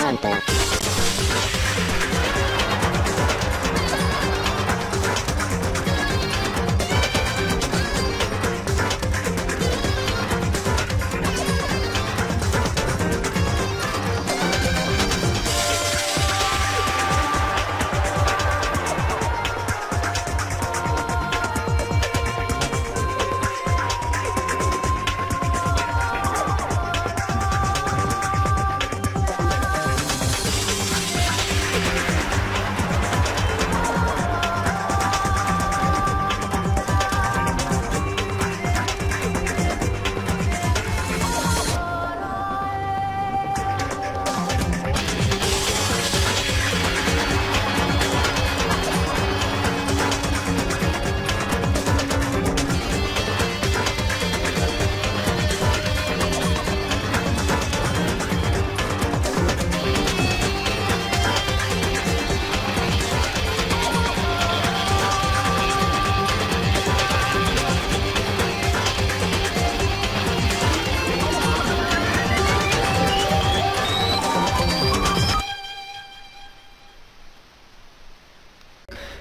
DanganRonpa.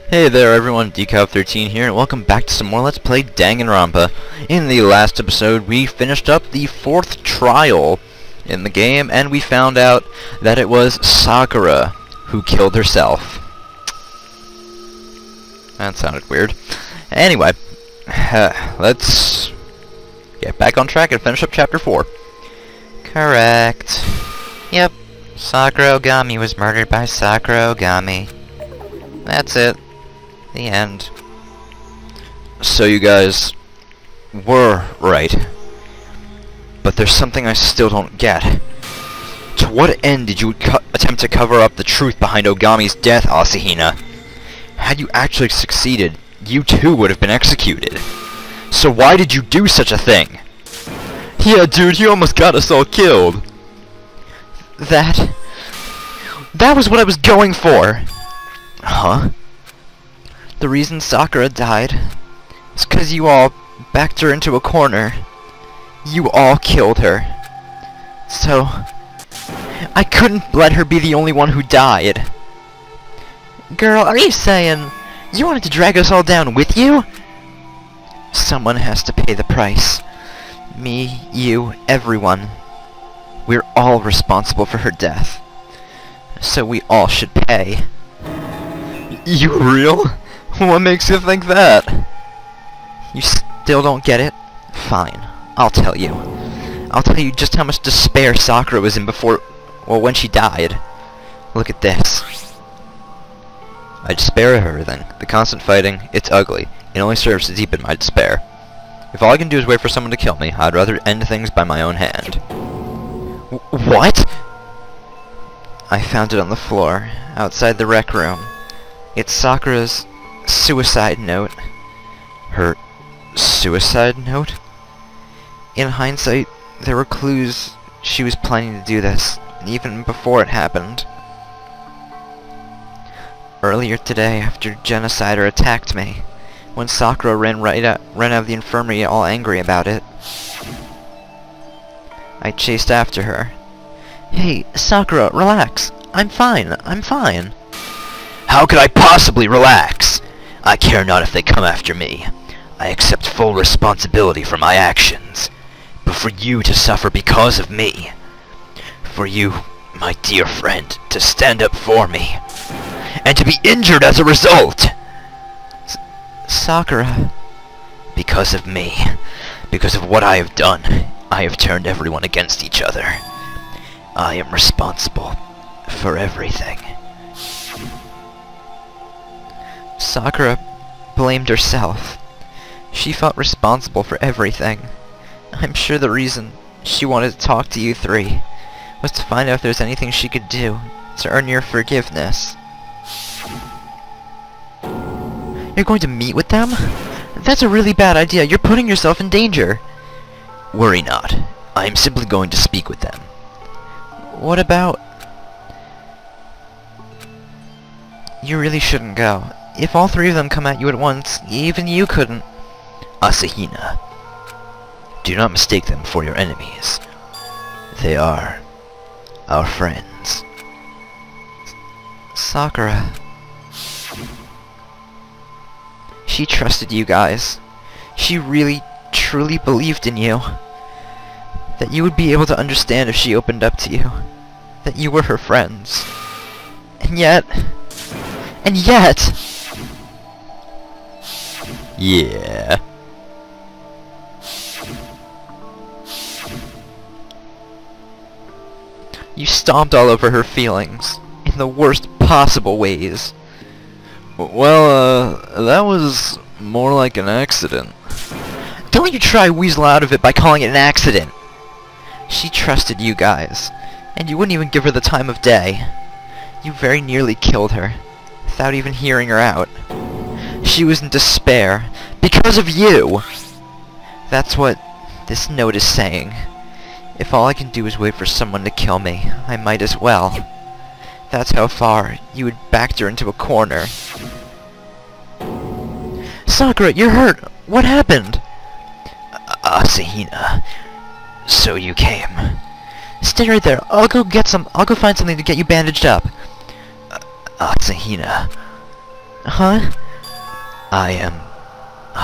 Hey there everyone, Decal13 here, and welcome back to some more Let's Play DanganRonpa. In the last episode, we finished up the 4th trial in the game, and we found out that it was Sakura who killed herself. That sounded weird. Anyway, let's get back on track and finish up Chapter 4. Correct. Yep, Sakura Ogami was murdered by Sakura Ogami. That's it. The end. So you guys were right. But there's something I still don't get. To what end did you attempt to cover up the truth behind Ogami's death, Asahina? Had you actually succeeded, you too would have been executed. So why did you do such a thing? Yeah, dude, you almost got us all killed. That was what I was going for. Huh? The reason Sakura died is because you all backed her into a corner. You all killed her. So, I couldn't let her be the only one who died. Girl, are you saying you wanted to drag us all down with you? Someone has to pay the price. Me, you, everyone. We're all responsible for her death. So we all should pay. You real? What makes you think that? You still don't get it? Fine. I'll tell you. I'll tell you just how much despair Sakura was in before... well, when she died. Look at this. I despair of everything. The constant fighting, it's ugly. It only serves to deepen my despair. If all I can do is wait for someone to kill me, I'd rather end things by my own hand. What? I found it on the floor, outside the rec room. It's Sakura's suicide note. Her suicide note? In hindsight, there were clues she was planning to do this, even before it happened. Earlier today, after Genocider attacked me, when Sakura ran out of the infirmary all angry about it, I chased after her. Hey, Sakura, relax. I'm fine. I'm fine. How could I possibly relax? I care not if they come after me. I accept full responsibility for my actions. But for you to suffer because of me, for you, my dear friend, to stand up for me, and to be injured as a result! Sakura, because of me, because of what I have done, I have turned everyone against each other. I am responsible for everything. Sakura blamed herself. She felt responsible for everything. I'm sure the reason she wanted to talk to you three was to find out if there's anything she could do to earn your forgiveness. You're going to meet with them? That's a really bad idea. You're putting yourself in danger. Worry not. I am simply going to speak with them. What about... You really shouldn't go. If all three of them come at you at once, even you couldn't. Asahina, do not mistake them for your enemies. They are our friends. Sakura. She trusted you guys. She really, truly believed in you. That you would be able to understand if she opened up to you. That you were her friends. And yet... Yeah. You stomped all over her feelings. In the worst possible ways. Well, that was more like an accident. Don't you try weasel out of it by calling it an accident! She trusted you guys, and you wouldn't even give her the time of day. You very nearly killed her, without even hearing her out. She was in despair, because of you! That's what this note is saying. If all I can do is wait for someone to kill me, I might as well. That's how far you had backed her into a corner. Sakura, you're hurt! What happened? Asahina. So you came. Stay right there. I'll go find something to get you bandaged up. Asahina. Huh? I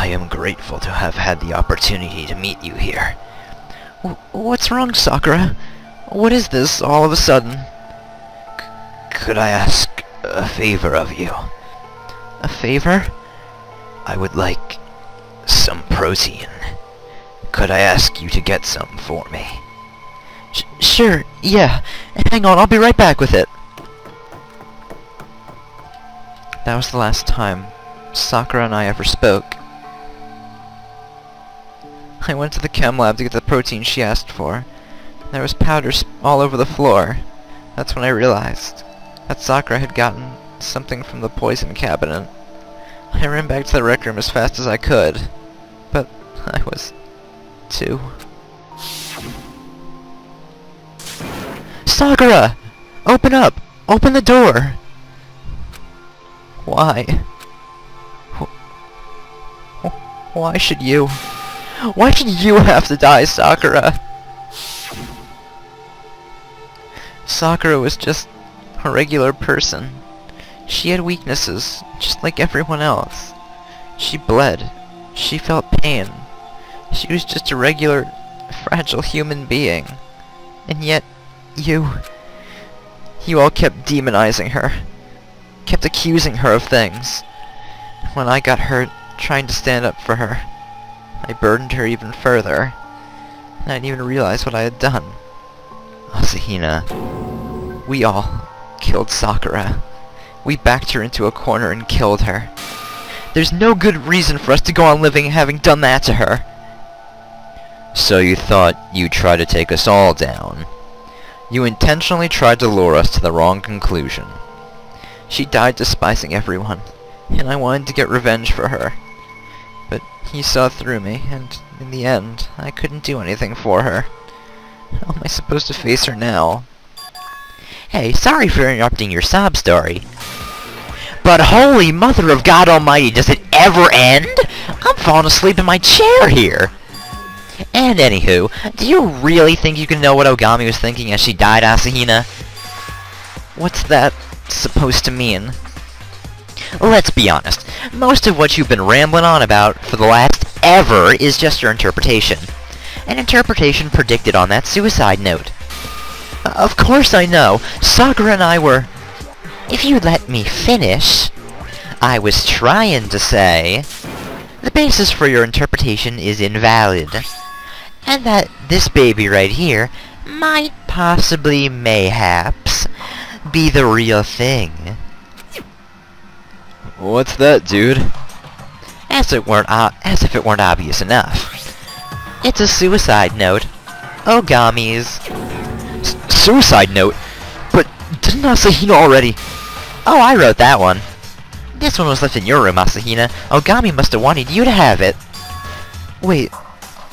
am grateful to have had the opportunity to meet you here. What's wrong, Sakura? What is this, all of a sudden? Could I ask a favor of you? A favor? I would like some protein. Could I ask you to get some for me? Sure, yeah. Hang on, I'll be right back with it. That was the last time Sakura and I ever spoke. I went to the chem lab to get the protein she asked for. There was powder all over the floor. That's when I realized that Sakura had gotten something from the poison cabinet. I ran back to the rec room as fast as I could, but I was too... Sakura! Open up! Open the door! Why? Why should you? Why should you have to die, Sakura? Sakura was just a regular person. She had weaknesses, just like everyone else. She bled. She felt pain. She was just a regular, fragile human being. And yet, you all kept demonizing her. Kept accusing her of things. When I got hurt trying to stand up for her, I burdened her even further. And I didn't even realize what I had done. Asahina, we all killed Sakura. We backed her into a corner and killed her. There's no good reason for us to go on living having done that to her. So you thought you'd try to take us all down. You intentionally tried to lure us to the wrong conclusion. She died despising everyone, and I wanted to get revenge for her. But he saw through me, and in the end, I couldn't do anything for her. How am I supposed to face her now? Hey, sorry for interrupting your sob story. But holy mother of God almighty, does it ever end? I'm falling asleep in my chair here. And anywho, do you really think you can know what Ogami was thinking as she died, Asahina? What's that supposed to mean? Let's be honest, most of what you've been rambling on about for the last ever is just your interpretation. An interpretation predicted on that suicide note. Of course I know. Sakura and I were... If you'd let me finish, I was trying to say the basis for your interpretation is invalid, and that this baby right here might possibly, mayhaps, be the real thing. What's that, dude? As if it weren't obvious enough. It's a suicide note. Ogami's. Suicide note? But didn't Asahina already... Oh, I wrote that one. This one was left in your room, Asahina. Ogami must have wanted you to have it. Wait,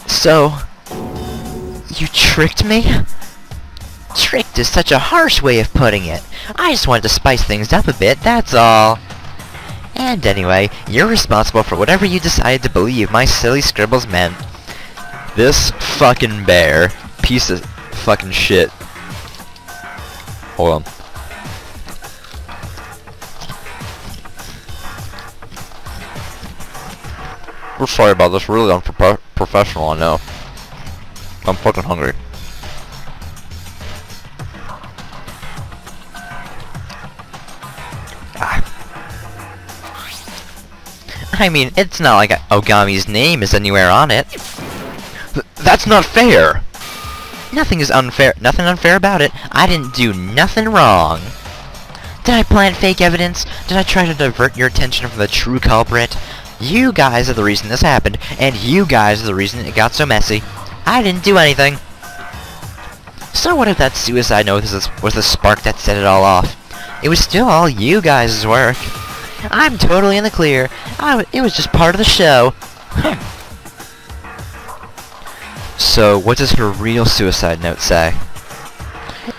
so... you tricked me? Tricked is such a harsh way of putting it. I just wanted to spice things up a bit, that's all. And anyway, you're responsible for whatever you decided to believe my silly scribbles meant. This fucking bear, piece of fucking shit. Hold on. We're sorry about this. Really unprofessional, I know. I'm fucking hungry. I mean, it's not like Ogami's name is anywhere on it. That's not fair! Nothing is unfair. Nothing unfair about it. I didn't do nothing wrong. Did I plant fake evidence? Did I try to divert your attention from the true culprit? You guys are the reason this happened, and you guys are the reason it got so messy. I didn't do anything. So what if that suicide note was the spark that set it all off? It was still all you guys' work. I'm totally in the clear. It was just part of the show. So, what does her real suicide note say?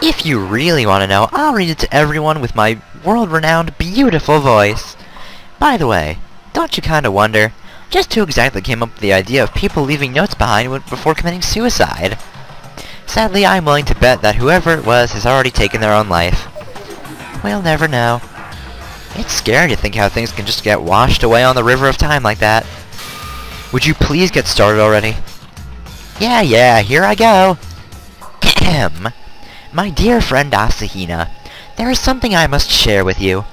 If you really want to know, I'll read it to everyone with my world-renowned, beautiful voice. By the way, don't you kind of wonder just who exactly came up with the idea of people leaving notes behind before committing suicide? Sadly, I'm willing to bet that whoever it was has already taken their own life. We'll never know. It's scary to think how things can just get washed away on the river of time like that. Would you please get started already? Yeah, here I go. Ahem. My dear friend Asahina, there is something I must share with you,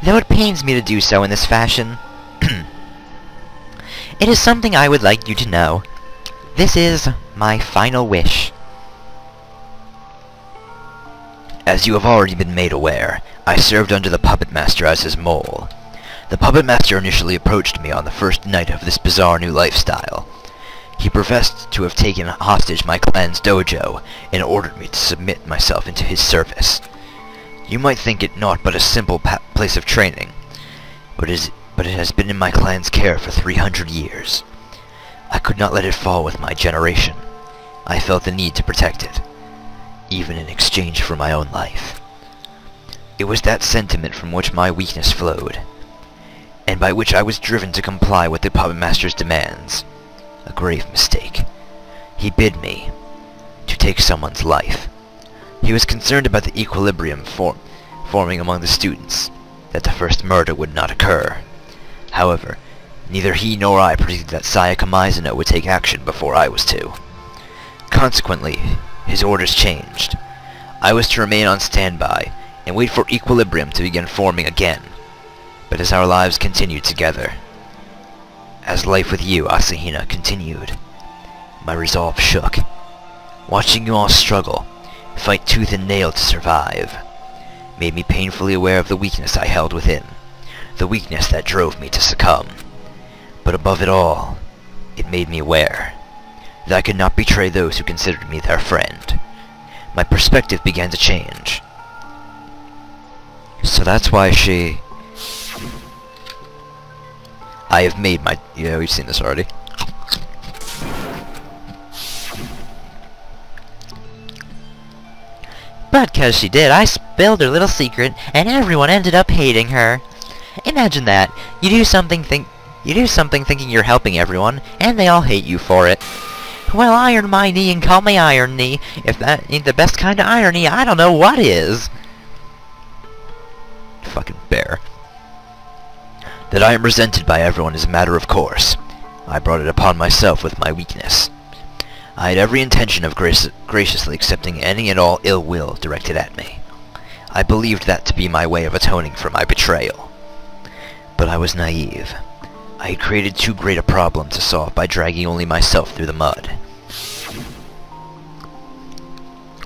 though it pains me to do so in this fashion. It is something I would like you to know. This is my final wish. As you have already been made aware, I served under the Puppet Master as his mole. The Puppet Master initially approached me on the first night of this bizarre new lifestyle. He professed to have taken hostage my clan's dojo and ordered me to submit myself into his service. You might think it naught but a simple place of training, but it has been in my clan's care for 300 years. I could not let it fall with my generation. I felt the need to protect it, even in exchange for my own life. It was that sentiment from which my weakness flowed, and by which I was driven to comply with the Puppet Master's demands. A grave mistake. He bid me to take someone's life. He was concerned about the equilibrium forming among the students, that the first murder would not occur. However, neither he nor I predicted that Sayaka Mizuno would take action before I was to. Consequently, his orders changed. I was to remain on standby and wait for equilibrium to begin forming again. But as our lives continued together, as life with you, Asahina, continued, my resolve shook. Watching you all struggle, fight tooth and nail to survive, made me painfully aware of the weakness I held within, the weakness that drove me to succumb. But above it all, it made me aware that I could not betray those who considered me their friend. My perspective began to change. So that's why she... I have made my... Yeah, we've seen this already. But 'cause she did, I spilled her little secret, and everyone ended up hating her. Imagine that. You do something thinking you're helping everyone, and they all hate you for it. Well, iron my knee and call me Iron Knee. If that ain't the best kind of irony, I don't know what is. Fucking bear. That I am resented by everyone is a matter of course. I brought it upon myself with my weakness. I had every intention of graciously accepting any and all ill will directed at me. I believed that to be my way of atoning for my betrayal. But I was naive. I had created too great a problem to solve by dragging only myself through the mud.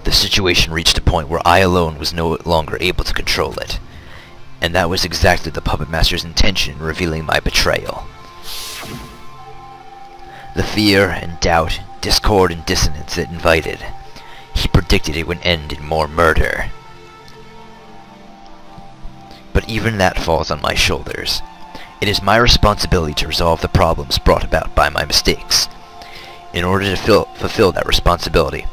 The situation reached a point where I alone was no longer able to control it. And that was exactly the Puppet Master's intention in revealing my betrayal. The fear and doubt, discord and dissonance it invited, he predicted it would end in more murder. But even that falls on my shoulders. It is my responsibility to resolve the problems brought about by my mistakes. In order to fulfill that responsibility,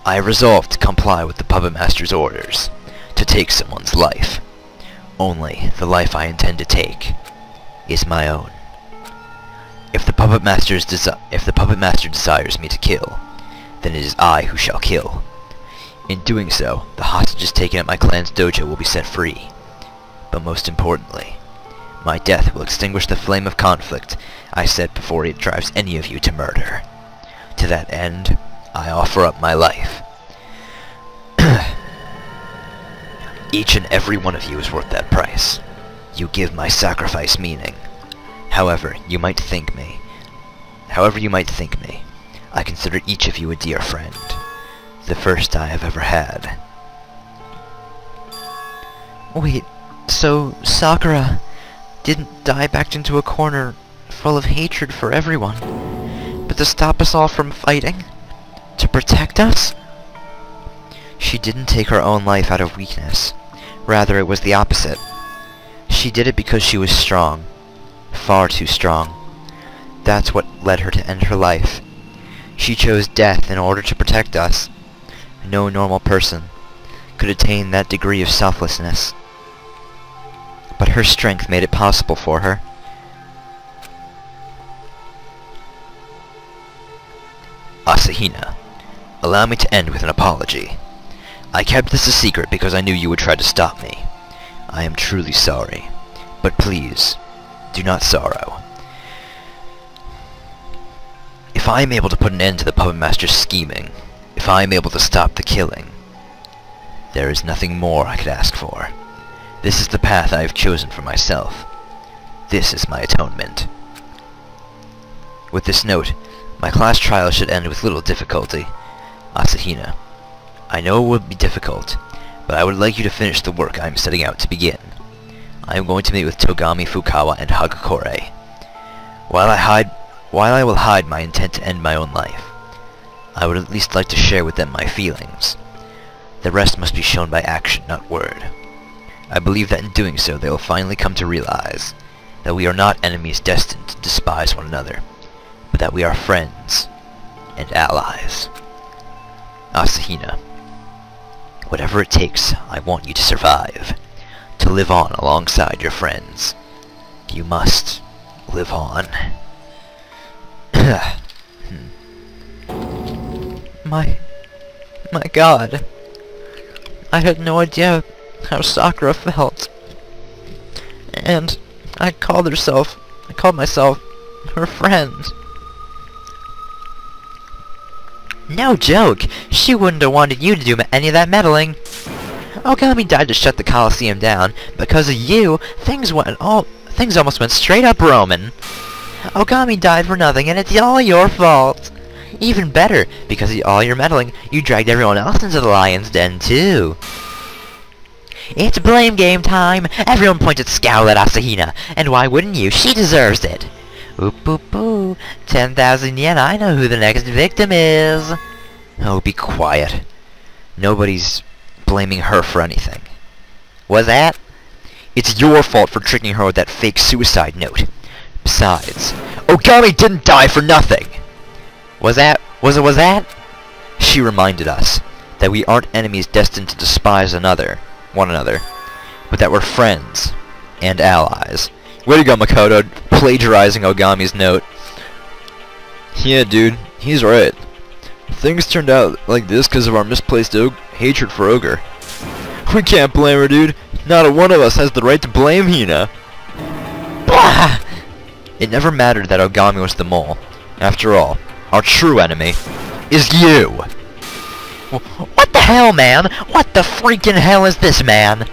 I resolved to comply with the Puppet Master's orders, to take someone's life. Only the life I intend to take is my own. If the Puppet Master desires me to kill, then it is I who shall kill. In doing so, the hostages taken at my clan's dojo will be set free. But most importantly, my death will extinguish the flame of conflict I said before it drives any of you to murder. To that end, I offer up my life. Each and every one of you is worth that price. You give my sacrifice meaning. However you might think me, I consider each of you a dear friend. The first I have ever had. Wait, so Sakura didn't die backed into a corner full of hatred for everyone, but to stop us all from fighting? To protect us? She didn't take her own life out of weakness. Rather, it was the opposite. She did it because she was strong. Far too strong. That's what led her to end her life. She chose death in order to protect us. No normal person could attain that degree of selflessness. But her strength made it possible for her. Asahina, allow me to end with an apology. I kept this a secret because I knew you would try to stop me. I am truly sorry. But please, do not sorrow. If I am able to put an end to the Puppet Master's scheming, if I am able to stop the killing, there is nothing more I could ask for. This is the path I have chosen for myself. This is my atonement. With this note, my class trial should end with little difficulty. Asahina, I know it will be difficult, but I would like you to finish the work I am setting out to begin. I am going to meet with Togami Fukawa and Hagakure. While I will hide my intent to end my own life, I would at least like to share with them my feelings. The rest must be shown by action, not word. I believe that in doing so they will finally come to realize that we are not enemies destined to despise one another, but that we are friends and allies. Asahina, whatever it takes, I want you to survive, to live on alongside your friends. You must live on. My God. I had no idea how Sakura felt. And I called myself her friend. No joke! She wouldn't have wanted you to do any of that meddling. Ogami died to shut the Coliseum down. Because of you, things almost went straight up Roman. Ogami died for nothing, and it's all your fault. Even better, because of all your meddling, you dragged everyone else into the lion's den, too. It's blame game time! Everyone point at scowl at Asahina, and why wouldn't you? She deserves it! Oop oop oop, 10,000 yen, I know who the next victim is! Oh, be quiet. Nobody's blaming her for anything. Was that? It's your fault for tricking her with that fake suicide note. Besides, Ogami didn't die for nothing! Was that? She reminded us that we aren't enemies destined to despise one another, but that we're friends and allies. Way to go, Makoto, plagiarizing Ogami's note. Yeah, dude, he's right. Things turned out like this because of our misplaced hatred for Ogre. We can't blame her, dude. Not a one of us has the right to blame Hina. Blah! It never mattered that Ogami was the mole. After all, our true enemy is you! What the hell, man? What the freaking hell is this, man?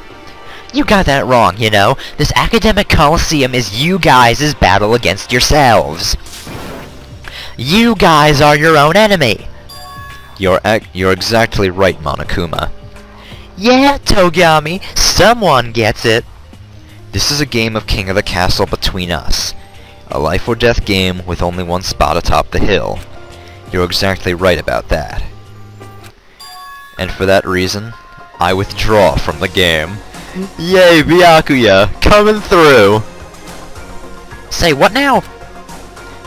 You got that wrong, you know. This academic coliseum is you guys' battle against yourselves. You guys are your own enemy. You're exactly right, Monokuma. Yeah, Togami, someone gets it. This is a game of King of the Castle between us. A life or death game with only one spot atop the hill. You're exactly right about that. And for that reason, I withdraw from the game. Yay, Byakuya, coming through! Say what now?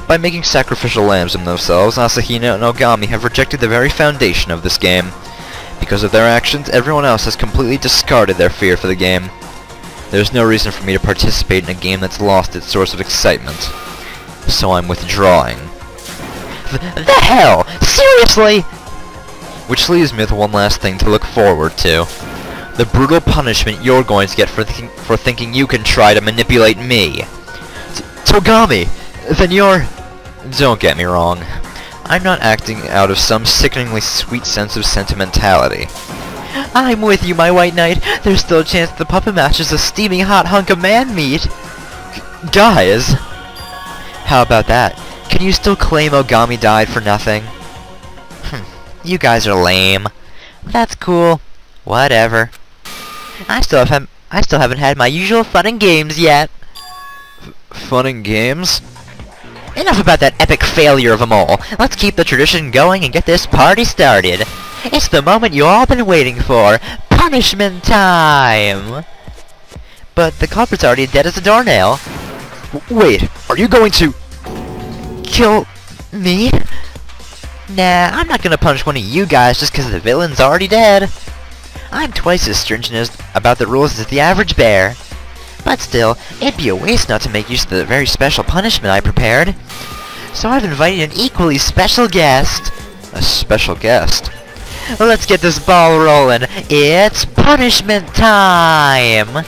By making sacrificial lambs of themselves, Asahina and Ogami have rejected the very foundation of this game. Because of their actions, everyone else has completely discarded their fear for the game. There's no reason for me to participate in a game that's lost its source of excitement. So I'm withdrawing. The hell? Seriously? Which leaves me with one last thing to look forward to. The brutal punishment you're going to get for thinking you can try to manipulate me. Togami! then you're... Don't get me wrong. I'm not acting out of some sickeningly sweet sense of sentimentality. I'm with you, my white knight. There's still a chance the puppet master's a steaming hot hunk of man meat. Guys! How about that? Can you still claim Ogami died for nothing? You guys are lame. That's cool. Whatever. I still haven't had my usual fun and games yet. Fun and games? Enough about that epic failure of them all. Let's keep the tradition going and get this party started. It's the moment you all been waiting for. Punishment time! But the culprit's already dead as a doornail. Wait, are you going to... Kill... me? Nah, I'm not gonna punish one of you guys just because the villain's already dead. I'm twice as stringent about the rules as the average bear. But still, it'd be a waste not to make use of the very special punishment I prepared. So I've invited an equally special guest. A special guest? Let's get this ball rolling. It's punishment time!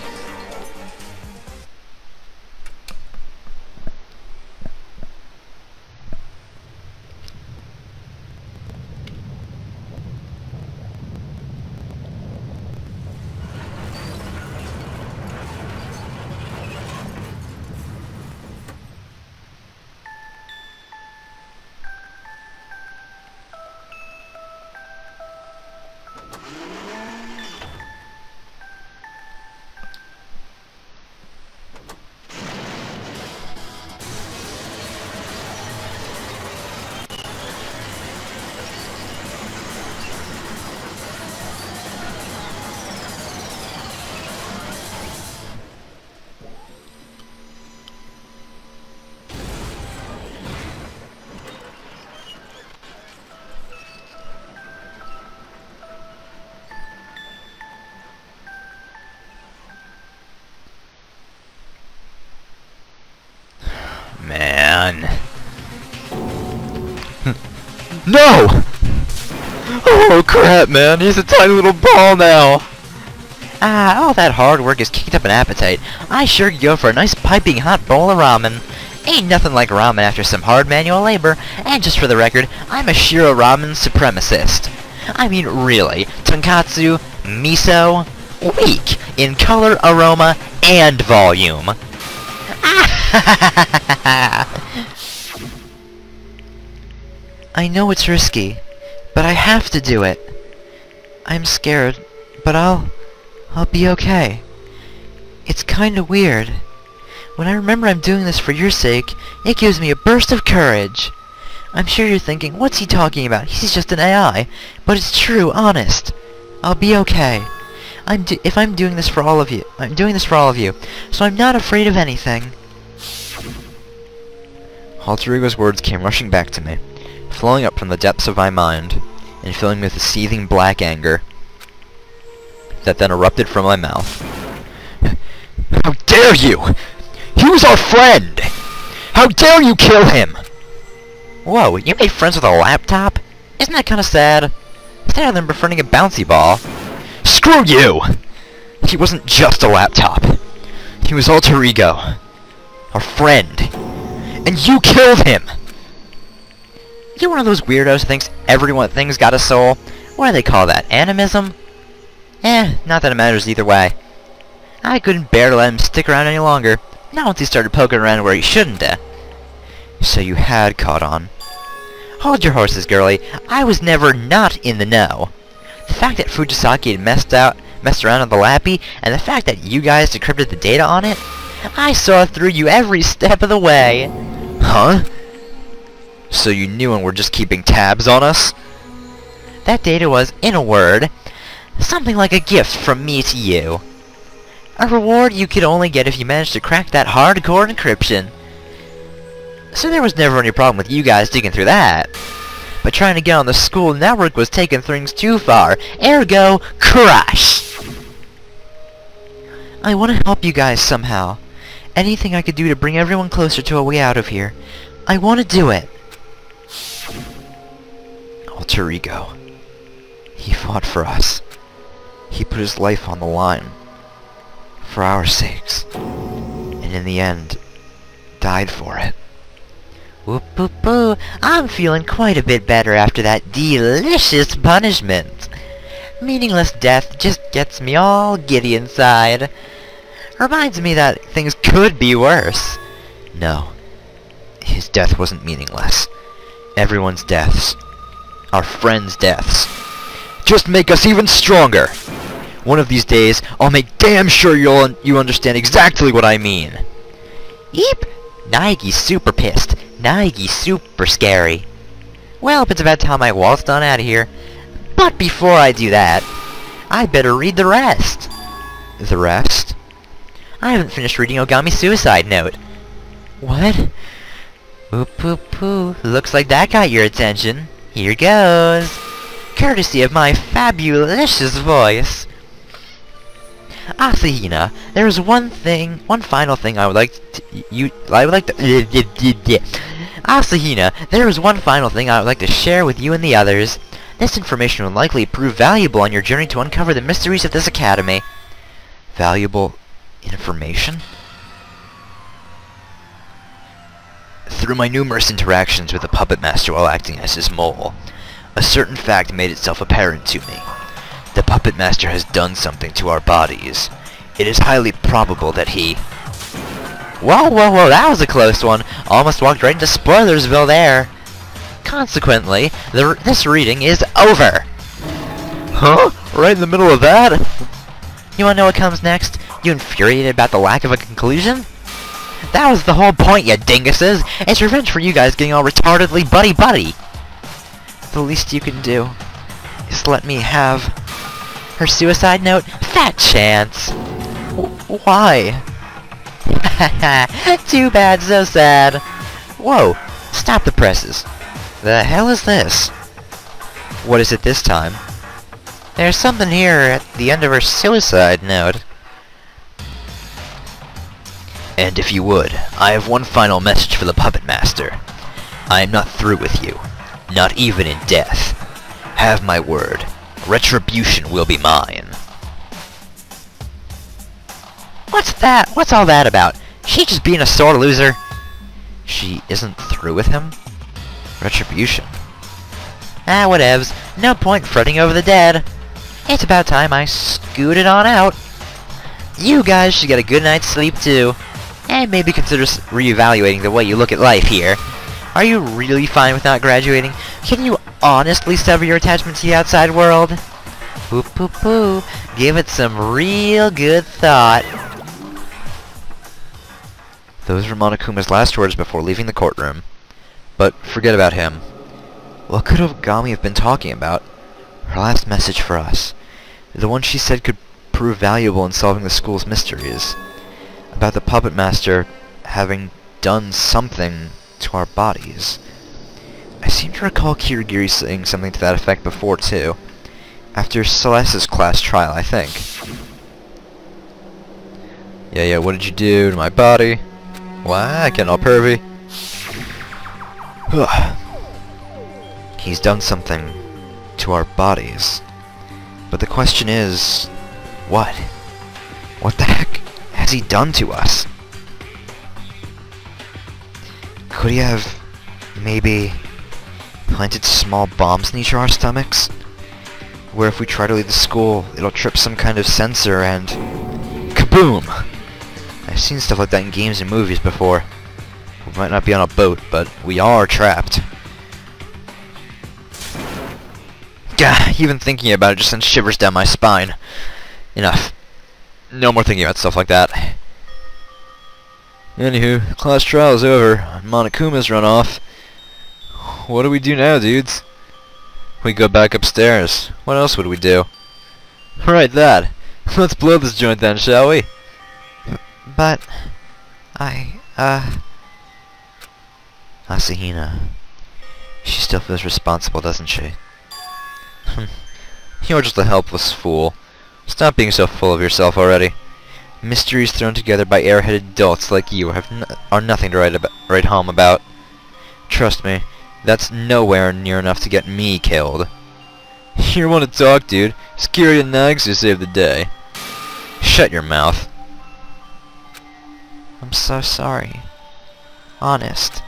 Man. No! Oh crap, man, he's a tiny little ball now! All that hard work has kicked up an appetite. I sure could go for a nice piping hot bowl of ramen. Ain't nothing like ramen after some hard manual labor, and just for the record, I'm a Shiro ramen supremacist. I mean, really, tonkatsu, miso, weak in color, aroma, and volume. I know it's risky, but I have to do it. I'm scared, but I'll be okay. It's kinda weird. When I remember I'm doing this for your sake, it gives me a burst of courage. I'm sure you're thinking, what's he talking about? He's just an AI. But it's true, honest. I'll be okay. If I'm doing this for all of you, I'm doing this for all of you, so I'm not afraid of anything. Alter Ego's words came rushing back to me, flowing up from the depths of my mind, and filling me with a seething black anger that then erupted from my mouth. How dare you! He was our friend! How dare you kill him! Whoa, you made friends with a laptop? Isn't that kinda sad? Sadder than befriending a bouncy ball. Screw you! He wasn't just a laptop. He was Alter Ego. Our friend. And you killed him! You one of those weirdos who thinks things got a soul? What do they call that? Animism? Not that it matters either way. I couldn't bear to let him stick around any longer. Not once he started poking around where he shouldn't have. So you had caught on. Hold your horses, girlie. I was never not in the know. The fact that Fujisaki had messed around on the Lappy, and the fact that you guys decrypted the data on it, I saw through you every step of the way. Huh? So you knew and were just keeping tabs on us? That data was, in a word, something like a gift from me to you. A reward you could only get if you managed to crack that hardcore encryption. So there was never any problem with you guys digging through that. But trying to get on the school network was taking things too far. Ergo, crush! I want to help you guys somehow. Anything I could do to bring everyone closer to a way out of here. I want to do it. Alter Ego. He fought for us. He put his life on the line. For our sakes. And in the end, died for it. Whoop-poo-poo, I'm feeling quite a bit better after that delicious punishment. Meaningless death just gets me all giddy inside. Reminds me that things could be worse. No. His death wasn't meaningless. Everyone's deaths. Our friends' deaths. Just make us even stronger! One of these days, I'll make damn sure you understand exactly what I mean. Eep! Naigi's super pissed. Naigi's super scary. Well, it's about time I waltzed on out of here. But before I do that, I better read the rest. The rest? I haven't finished reading Ogami's suicide note. What? Poo-poo-poo. Looks like that got your attention. Here goes. Courtesy of my fabulous voice. Asahina, there is one final thing I would like to Asahina, there is one final thing I would like to share with you and the others. This information will likely prove valuable on your journey to uncover the mysteries of this academy. Valuable information? Through my numerous interactions with the Puppet Master while acting as his mole, a certain fact made itself apparent to me. The Puppet Master has done something to our bodies. It is highly probable that he... Whoa, that was a close one. Almost walked right into Spoilersville there. Consequently, this reading is over. Huh? Right in the middle of that? You wanna know what comes next? You infuriated about the lack of a conclusion? That was the whole point, you dinguses! It's revenge for you guys getting all retardedly buddy-buddy! The least you can do is let me have... her suicide note? Fat chance! Why? Too bad, so sad. Whoa! Stop the presses! The hell is this? What is it this time? There's something here at the end of her suicide note. And if you would, I have one final message for the Puppet Master. I am not through with you. Not even in death. Have my word. Retribution will be mine. What's that? What's all that about? She just being a sore loser. She isn't through with him? Retribution. Ah, whatevs. No point fretting over the dead. It's about time I scooted on out. You guys should get a good night's sleep too. And maybe consider reevaluating the way you look at life here. Are you really fine with not graduating? Can you honestly sever your attachment to the outside world? Poo-poo-poo. Give it some real good thought. Those were Monokuma's last words before leaving the courtroom. But forget about him. What could Ogami have been talking about? Her last message for us. The one she said could prove valuable in solving the school's mysteries. About the Puppet Master having done something to our bodies. I seem to recall Kirigiri saying something to that effect before, too. After Celeste's class trial, I think. Yeah, what did you do to my body? Why, getting all pervy. He's done something to our bodies. But the question is, what? What the heck has he done to us? Could he have, maybe, planted small bombs in each of our stomachs? Where if we try to leave the school, it'll trip some kind of sensor and... kaboom! I've seen stuff like that in games and movies before. We might not be on a boat, but we are trapped. Gah, even thinking about it just sends shivers down my spine. Enough. No more thinking about stuff like that. Anywho, class trial is over. Monokuma's run off. What do we do now, dudes? We go back upstairs. What else would we do? Right, that. Let's blow this joint then, shall we? But... Asahina. She still feels responsible, doesn't she? You're just a helpless fool. Stop being so full of yourself already. Mysteries thrown together by airheaded adults like you are nothing to write home about. Trust me, that's nowhere near enough to get me killed. You want to talk, dude? Scary and Nags to save the day. Shut your mouth. I'm so sorry. Honest.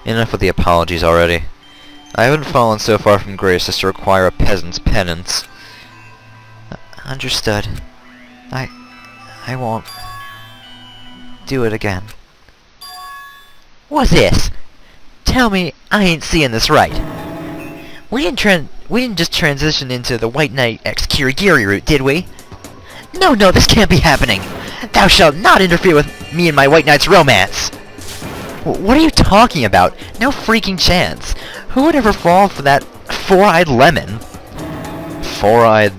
Enough with the apologies already. I haven't fallen so far from grace as to require a peasant's penance. Understood. I won't do it again. What's this? Tell me I ain't seeing this right. We didn't just transition into the White Knight x Kirigiri route, did we? No, this can't be happening! Thou shalt not interfere with me and my White Knight's romance! What are you talking about? No freaking chance! Who would ever fall for that four-eyed lemon? Four-eyed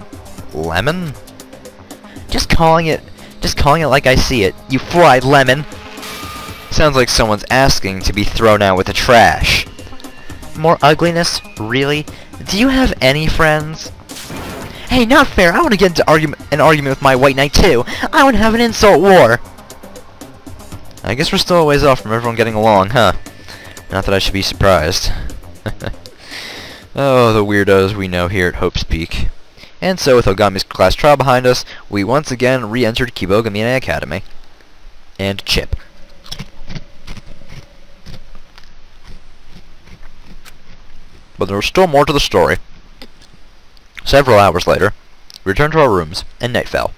lemon? Just calling it like I see it, you four-eyed lemon! Sounds like someone's asking to be thrown out with the trash. More ugliness? Really? Do you have any friends? Hey, not fair! I want to get into an argument with my White Knight too! I want to have an insult war! I guess we're still a ways off from everyone getting along, huh? Not that I should be surprised. Oh, the weirdos we know here at Hope's Peak. And so, with Ogami's class trial behind us, we once again re-entered Kibogamine Academy. And Chip. But there was still more to the story. Several hours later, we returned to our rooms, and night fell.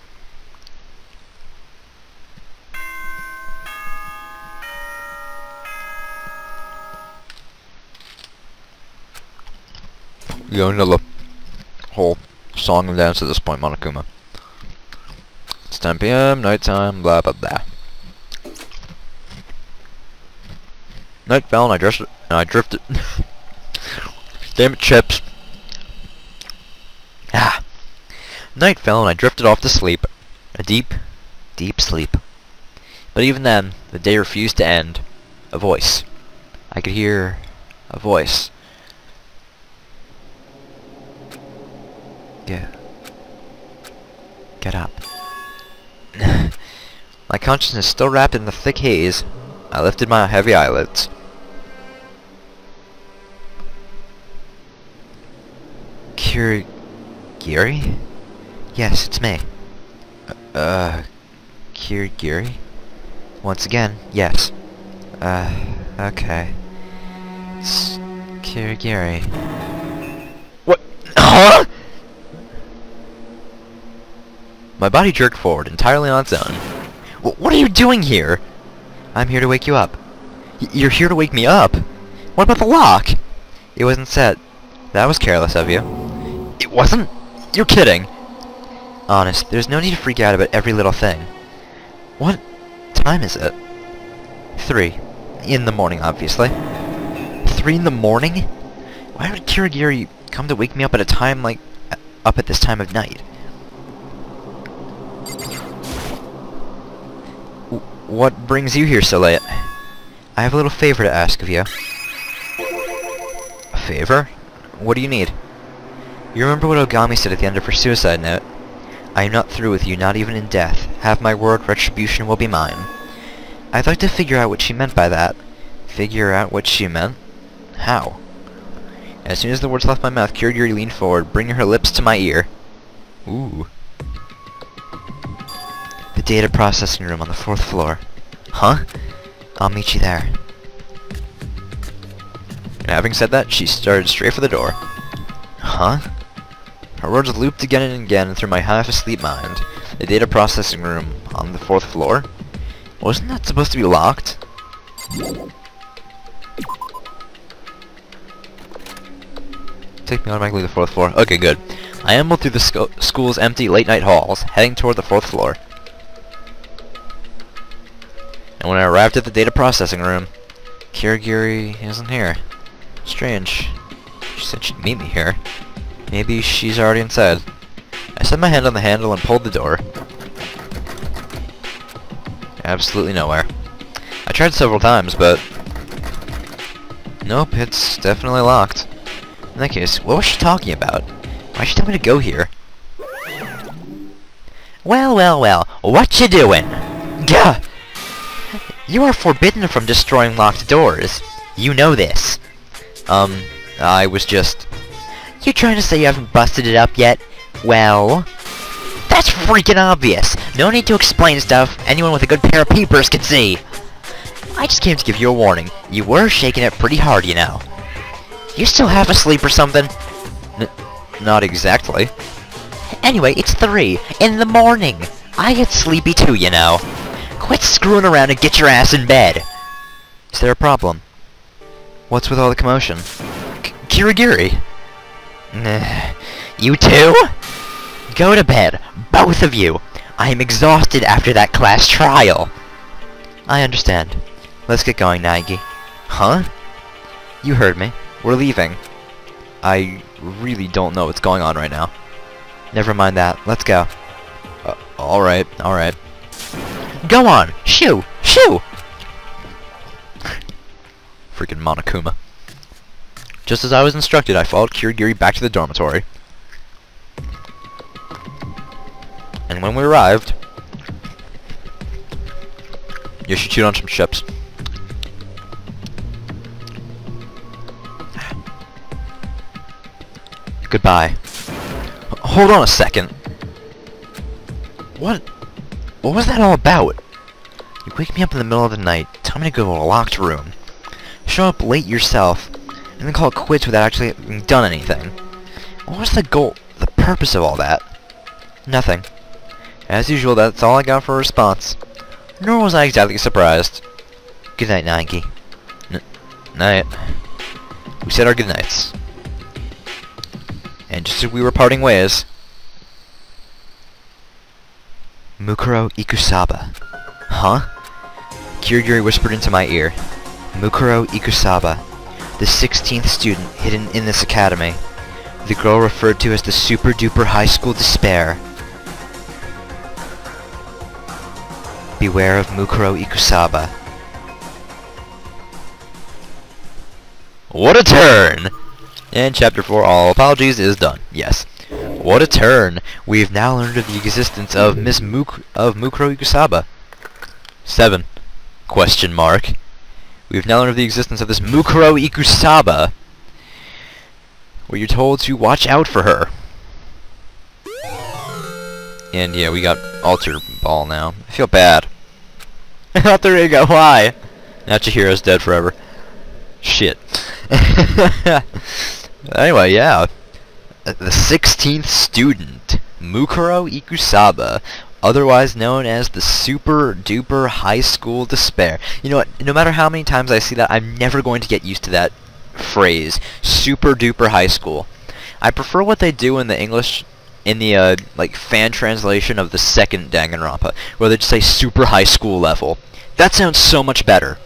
You know the whole song and dance at this point, Monokuma. It's 10 p.m., nighttime, blah blah blah. Night fell and I drifted. Damn it, Chips. Night fell and I drifted off to sleep. A deep, deep sleep. But even then, the day refused to end. A voice. I could hear a voice. Get up. My consciousness still wrapped in the thick haze. I lifted my heavy eyelids. Kirigiri? Yes, it's me. Kirigiri? Once again, yes. Okay. It's Kirigiri. What? Huh? My body jerked forward entirely on its own. What are you doing here? I'm here to wake you up. You're here to wake me up? What about the lock? It wasn't set. That was careless of you. It wasn't? You're kidding. Honest, there's no need to freak out about every little thing. What time is it? 3. In the morning, obviously. 3 in the morning? Why would Kirigiri come to wake me up at a time like... up at this time of night? What brings you here so late? I have a little favor to ask of you. A favor? What do you need? You remember what Ogami said at the end of her suicide note? I am not through with you, not even in death. Have my word, retribution will be mine. I'd like to figure out what she meant by that. Figure out what she meant? How? As soon as the words left my mouth, Kirigiri leaned forward, bringing her lips to my ear. Ooh. The data processing room on the 4th floor. Huh? I'll meet you there. And having said that, she started straight for the door. Huh? Her words looped again and again through my half-asleep mind. The data processing room on the 4th floor? Wasn't that supposed to be locked? Take me automatically to the 4th floor. Okay, good. I ambled through the school's empty late-night halls, heading toward the 4th floor. And when I arrived at the data processing room, Kirigiri isn't here. Strange. She said she'd meet me here. Maybe she's already inside. I set my hand on the handle and pulled the door. Absolutely nowhere. I tried several times, but... Nope, it's definitely locked. In that case, what was she talking about? Why'd she tell me to go here? Well, what you doing? Gah! You are forbidden from destroying locked doors. You know this. I was just... You trying to say you haven't busted it up yet? Well... That's freaking obvious! No need to explain stuff. Anyone with a good pair of peepers can see. I I just came to give you a warning. You were shaking it pretty hard, you know. You still half asleep or something? Not exactly. Anyway, it's 3 in the morning. I get sleepy too, you know. Quit screwing around and get your ass in bed. Is there a problem? What's with all the commotion? Kirigiri. You too? Go to bed, both of you. I am exhausted after that class trial. I understand. Let's get going, Naegi. Huh? You heard me. We're leaving. I really don't know what's going on right now. Never mind that. Let's go. Alright, alright. Go on! Shoo! Shoo! Freaking Monokuma. Just as I was instructed, I followed Kirigiri back to the dormitory. And when we arrived, you should cheat on some chips. Goodbye. Hold on a second. What was that all about? You wake me up in the middle of the night, tell me to go to a locked room, show up late yourself, and then call it quits without actually having done anything. What was the goal, the purpose of all that? Nothing. As usual, that's all I got for a response. Nor was I exactly surprised. Good night, Naegi. Night. We said our goodnights. And just as we were parting ways... Mukuro Ikusaba. Huh? Kirigiri whispered into my ear. Mukuro Ikusaba, the 16th student hidden in this academy. The girl referred to as the super-duper high school despair. Beware of Mukuro Ikusaba. What a turn! And Chapter 4, all apologies, is done. Yes. What a turn! We've now learned of the existence of Mukuro Ikusaba. 7. Question mark. We've now learned of the existence of this Mukuro Ikusaba. Where you're told to watch out for her. And yeah, we got Alter Ball now. I feel bad. Not there you go, why? Now Chihiro's dead forever. Shit. Anyway, yeah. The 16th student, Mukuro Ikusaba, otherwise known as the Super Duper High School Despair. You know what, no matter how many times I see that, I'm never going to get used to that phrase, Super Duper High School. I prefer what they do in the English, in the, like, fan translation of the second Danganronpa, where they just say Super High School Level. That sounds so much better.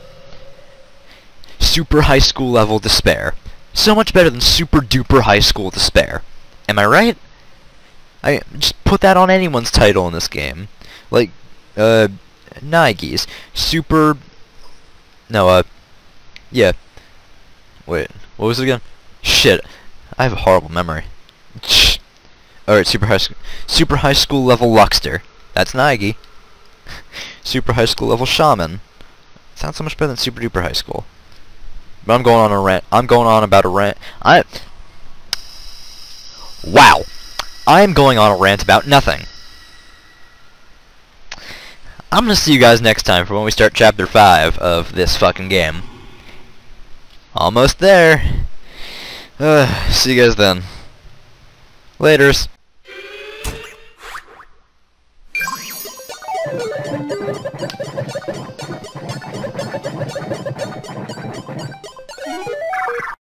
Super High School Level Despair. So much better than Super Duper High School Despair. Am I right? I just put that on anyone's title in this game. Like, Naegi's. Super... No, yeah. Wait, what was it again? Shit. I have a horrible memory. Alright, Super High School Level Luxter. That's Naegi. Super High School Level Shaman. Sounds so much better than Super Duper High School. But I'm going on a rant. I'm going on about a rant. Wow. I'm going on a rant about nothing. I'm gonna see you guys next time for when we start Chapter 5 of this fucking game. Almost there. See you guys then. Laters.